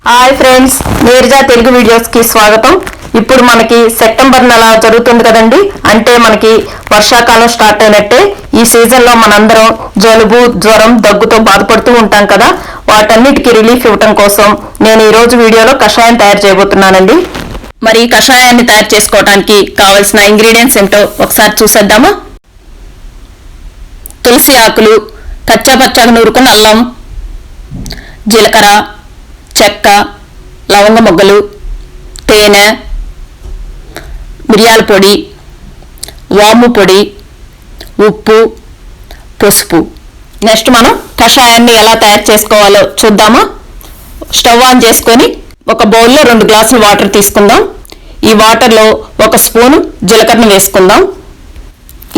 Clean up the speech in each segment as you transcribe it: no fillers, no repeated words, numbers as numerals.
Hi friends, Neerja Telugu videos కి స్వాగతం. ఇప్పుడు మనకి సెప్టెంబర్ నెల జరుగుతుంది కదండి. అంటే మనకి వర్షాకాలం స్టార్ట్ అయినట్టే. ఈ సీజన్ లో మనందరం జలుబు, జ్వరం, దగ్గుతో బాధపడుతూ ఉంటాం కదా. వాటన్నిటికీ రిలీఫ్ ఇవ్వటం కోసం నేను ఈ రోజు వీడియోలో కషాయం తయారు చేయబోతున్నానండి. మరి ఈ కషాయాన్ని తయారు చేసుకోవడానికి కావలసిన ఇంగ్రీడియంట్స్ ఏమిటో ఒకసారి చూసేద్దామా. తులసి ఆకులు, కచ్చాపచ్చాగా నూరుకున్న అల్లం, జీలకర్ర, చెక్క, లవంగ మొగ్గలు, తేనె, మిరియాల పొడి, వాము పొడి, ఉప్పు, పసుపు. నెక్స్ట్ మనం కషాయాన్ని ఎలా తయారు చేసుకోవాలో చూద్దామా. స్టవ్ ఆన్ చేసుకొని ఒక బౌల్లో 2 గ్లాసులు వాటర్ తీసుకుందాం. ఈ వాటర్లో 1 స్పూను జీలకర్రను వేసుకుందాం.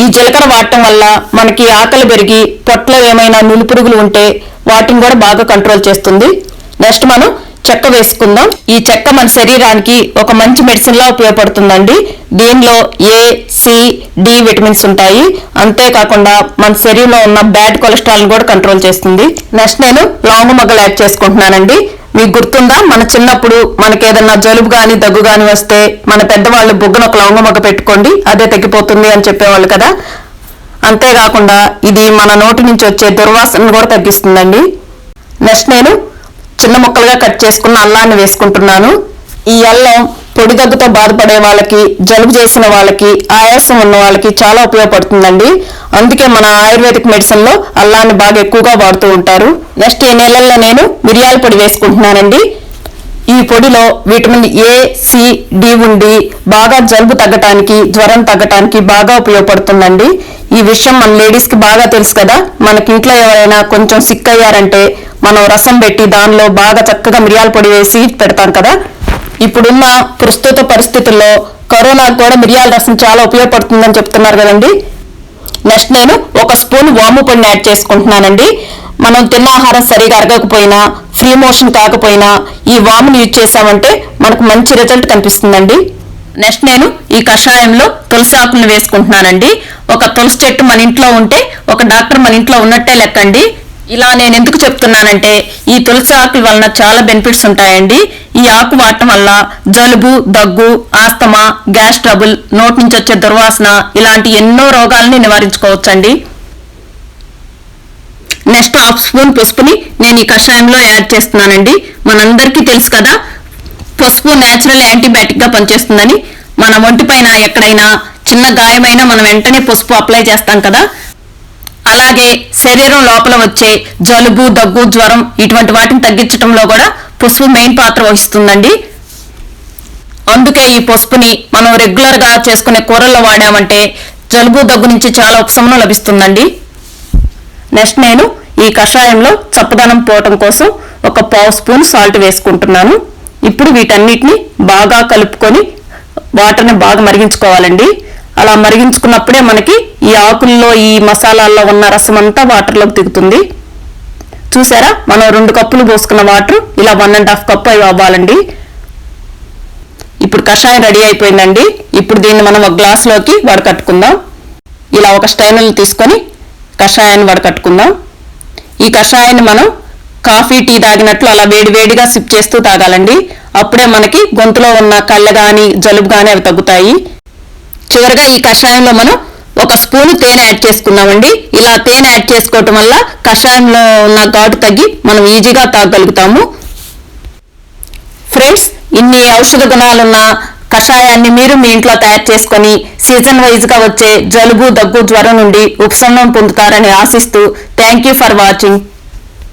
ఈ జీలకర్ర వాడటం వల్ల మనకి ఆకలి పెరిగి పొట్టలో ఏమైనా నులిపురుగులు ఉంటే వాటిని కూడా బాగా కంట్రోల్ చేస్తుంది. నెక్స్ట్ మనం చెక్క వేసుకుందాం. ఈ చెక్క మన శరీరానికి ఒక మంచి మెడిసిన్ లా ఉపయోగపడుతుందండి. దీనిలో ఏ, సి, డి విటమిన్స్ ఉంటాయి. అంతేకాకుండా మన శరీరంలో ఉన్న బ్యాడ్ కొలెస్ట్రాల్ కూడా కంట్రోల్ చేస్తుంది. నెక్స్ట్ నేను లవంగ మొగ్గలు యాడ్ చేసుకుంటున్నానండి. మీకు గుర్తుందా, మన చిన్నప్పుడు మనకి ఏదన్నా జలుబు గాని దగ్గు గాని వస్తే మన పెద్దవాళ్ళు బొగ్గున ఒక లవంగ మొగ్గ పెట్టుకోండి, అదే తగ్గిపోతుంది అని చెప్పేవాళ్ళు కదా. అంతేకాకుండా ఇది మన నోటి నుంచి వచ్చే దుర్వాసనను కూడా తగ్గిస్తుందండి. నెక్స్ట్ నేను చిన్న ముక్కలుగా కట్ చేసుకున్న అల్లాన్ని వేసుకుంటున్నాను. ఈ అల్లం పొడి దగ్గుతో బాధపడే వాళ్ళకి, జలుబు చేసిన వాళ్ళకి, ఆయాసం ఉన్న వాళ్ళకి చాలా ఉపయోగపడుతుందండి. అందుకే మన ఆయుర్వేదిక్ మెడిసిన్ లో అల్లాన్ని బాగా ఎక్కువగా వాడుతూ ఉంటారు. నెక్స్ట్ ఈ నెలల్లో నేను మిరియాల పొడి వేసుకుంటున్నానండి. ఈ పొడిలో విటమిన్ ఏ, సి, డి ఉండి బాగా జలుబు తగ్గటానికి, జ్వరం తగ్గటానికి బాగా ఉపయోగపడుతుందండి. ఈ విషయం మన లేడీస్ కి బాగా తెలుసు కదా. మనకి ఇంట్లో ఎవరైనా కొంచెం సిక్ అయ్యారంటే మనం రసం పెట్టి దానిలో బాగా చక్కగా మిరియాల పొడి వేసి పెడతాం కదా. ఇప్పుడున్న ప్రస్తుత పరిస్థితుల్లో కరోనాకు కూడా మిరియాల రసం చాలా ఉపయోగపడుతుందని చెప్తున్నారు కదండి. నెక్స్ట్ నేను 1 స్పూన్ వాము పొడిని యాడ్ చేసుకుంటున్నానండి. మనం తిన్న ఆహారం సరిగా అరగకపోయినా, ఫ్రీ మోషన్ కాకపోయినా ఈ వాముని యూజ్ చేసామంటే మనకు మంచి రిజల్ట్ కనిపిస్తుందండి. నెక్స్ట్ నేను ఈ కషాయంలో తులసి ఆకులను వేసుకుంటున్నానండి. ఒక తులసి చెట్టు మన ఇంట్లో ఉంటే ఒక డాక్టర్ మన ఇంట్లో ఉన్నట్టే లెక్కండి. ఇలా నేను ఎందుకు చెప్తున్నానంటే ఈ తులసి ఆకుల వలన చాలా బెనిఫిట్స్ ఉంటాయండి. ఈ ఆకు వాడటం వల్ల జలుబు, దగ్గు, ఆస్తమా, గ్యాస్ ట్రబుల్, నోటి నుంచి వచ్చే దుర్వాసన ఇలాంటి ఎన్నో రోగాలని నివారించుకోవచ్చండి. నెక్స్ట్ 1/2 స్పూన్ పసుపుని నేను ఈ కషాయంలో యాడ్ చేస్తున్నానండి. మనందరికీ తెలుసు కదా, పసుపు నేచురల్ యాంటీబయాటిక్ గా పనిచేస్తుందని. మన ఒంటి పైన ఎక్కడైనా చిన్న గాయమైనా మనం వెంటనే పసుపు అప్లై చేస్తాం కదా. అలాగే శరీరం లోపల వచ్చే జలుబు, దగ్గు, జ్వరం ఇటువంటి వాటిని తగ్గించడంలో కూడా పసుపు మెయిన్ పాత్ర వహిస్తుందండి. అందుకే ఈ పసుపుని మనం రెగ్యులర్ గా చేసుకునే కూరల్లో వాడామంటే జలుబు, దగ్గు నుంచి చాలా ఉపశమనం లభిస్తుందండి. నెక్స్ట్ నేను ఈ కషాయంలో చప్పదనం పోవటం కోసం 1/4 స్పూన్ సాల్ట్ వేసుకుంటున్నాను. ఇప్పుడు వీటన్నిటిని బాగా కలుపుకొని వాటర్ని బాగా మరిగించుకోవాలండి. అలా మరిగించుకున్నప్పుడే మనకి ఈ ఆకుల్లో, ఈ మసాలాల్లో ఉన్న రసం అంతా వాటర్లోకి దిగుతుంది. చూసారా, మనం 2 కప్పులు పోసుకున్న వాటర్ ఇలా 1.5 కప్పు అవ్వాలండి. ఇప్పుడు కషాయం రెడీ అయిపోయిందండి. ఇప్పుడు దీన్ని మనం ఒక గ్లాసులోకి వడకట్టుకుందాం. ఇలా ఒక స్టైనర్ తీసుకొని కషాయాన్ని వడకట్టుకుందాం. ఈ కషాయాన్ని మనం కాఫీ, టీ తాగినట్లు అలా వేడివేడిగా సిప్ చేస్తూ తాగాలండి. అప్పుడే మనకి గొంతులో ఉన్న కళ్ళ గాని, జలుబు గాని అవి తగ్గుతాయి. చివరిగా ఈ కషాయంలో మనం 1 స్పూను తేనె యాడ్ చేసుకున్నామండి. ఇలా తేనె యాడ్ చేసుకోవటం వల్ల కషాయంలో ఉన్న ఘాటు తగ్గి మనం ఈజీగా తాగగలుగుతాము. ఫ్రెండ్స్, ఇన్ని ఔషధ గుణాలున్న కషాయాన్ని మీరు మీ ఇంట్లో తయారు చేసుకొని సీజన్ వైజ్ గా వచ్చే జలుబు, దగ్గు, జ్వరం నుండి ఉపశమనం పొందుతారని ఆశిస్తూ థ్యాంక్ యూ ఫర్ వాచింగ్.